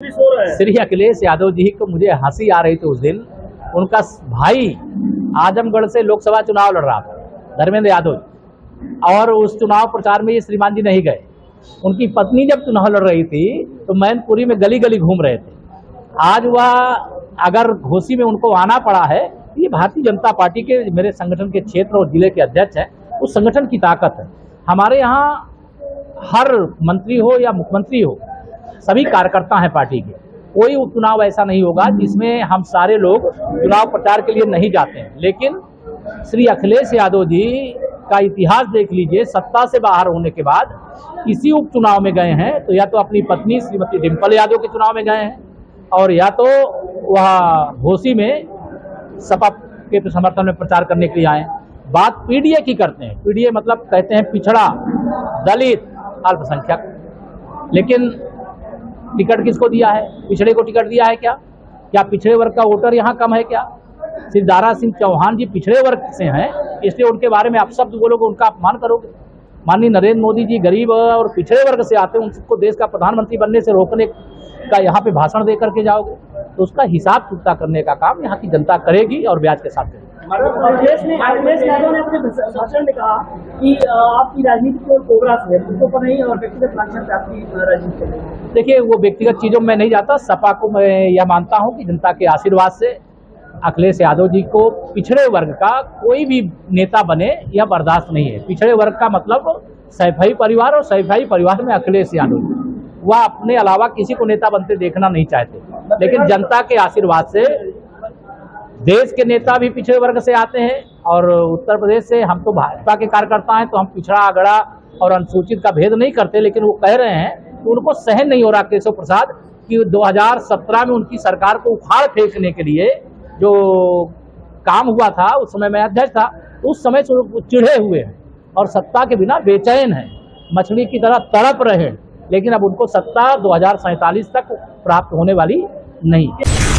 श्री अखिलेश यादव जी को मुझे हंसी आ रही थी उस दिन। उनका भाई आजमगढ़ से लोकसभा चुनाव लड़ रहा था, धर्मेंद्र यादव, और उस चुनाव प्रचार में ये श्रीमान जी नहीं गए। उनकी पत्नी जब चुनाव लड़ रही थी तो मैनपुरी में गली गली घूम रहे थे। आज वह अगर घोसी में उनको आना पड़ा है, ये भारतीय जनता पार्टी के मेरे संगठन के क्षेत्र और जिले के अध्यक्ष हैं, उस संगठन की ताकत है। हमारे यहाँ हर मंत्री हो या मुख्यमंत्री हो, सभी कार्यकर्ता हैं पार्टी के। कोई उपचुनाव ऐसा नहीं होगा जिसमें हम सारे लोग चुनाव प्रचार के लिए नहीं जाते हैं। लेकिन श्री अखिलेश यादव जी का इतिहास देख लीजिए, सत्ता से बाहर होने के बाद किसी उपचुनाव में गए हैं तो या तो अपनी पत्नी श्रीमती डिम्पल यादव के चुनाव में गए हैं, और या तो वह घोसी में सपा के समर्थन में प्रचार करने के लिए आए। बात पीडीए की करते हैं। पीडीए मतलब कहते हैं पिछड़ा, दलित, अल्पसंख्यक। लेकिन टिकट किसको दिया है? पिछड़े को टिकट दिया है क्या? क्या पिछड़े वर्ग का वोटर यहाँ कम है क्या? श्री दारा सिंह चौहान जी पिछड़े वर्ग से हैं, इसलिए उनके बारे में आप शब्द बोलोगे, उनका अपमान करोगे। माननीय नरेंद्र मोदी जी गरीब और पिछड़े वर्ग से आते हैं, उनको देश का प्रधानमंत्री बनने से रोकने का यहाँ पे भाषण दे करके जाओगे, तो उसका हिसाब चुकता करने का काम यहाँ की जनता करेगी और ब्याज के साथ करेगी। अखिलेश यादव ने अपने भाषण में कहा कि आपकी राजनीति केवल कोबरा से है, उसके ऊपर नहीं, और व्यक्तिगत लांछन से आपकी राजनीति है। देखिए, वो व्यक्तिगत चीजों में मैं नहीं जाता। सपा को मैं यह मानता हूँ कि जनता के आशीर्वाद से अखिलेश यादव जी को पिछड़े वर्ग का कोई भी नेता बने यह बर्दाश्त नहीं है। पिछड़े वर्ग का मतलब सैफई परिवार, और सैफई परिवार में अखिलेश यादव जी, वह अपने अलावा किसी को नेता बनते देखना नहीं चाहते। लेकिन जनता के आशीर्वाद से देश के नेता भी पिछड़े वर्ग से आते हैं, और उत्तर प्रदेश से हम तो भाजपा के कार्यकर्ता हैं, तो हम पिछड़ा, अगड़ा और अनुसूचित का भेद नहीं करते। लेकिन वो कह रहे हैं कि उनको सहन नहीं हो रहा केशव प्रसाद कि 2017 में उनकी सरकार को उखाड़ फेंकने के लिए जो काम हुआ था, उस समय मैं अध्यक्ष था, उस समय से वो चिढ़े हुए हैं और सत्ता के बिना बेचैन हैं, मछली की तरह तड़प रहे हैं। लेकिन अब उनको सत्ता 2047 तक प्राप्त होने वाली नहीं है।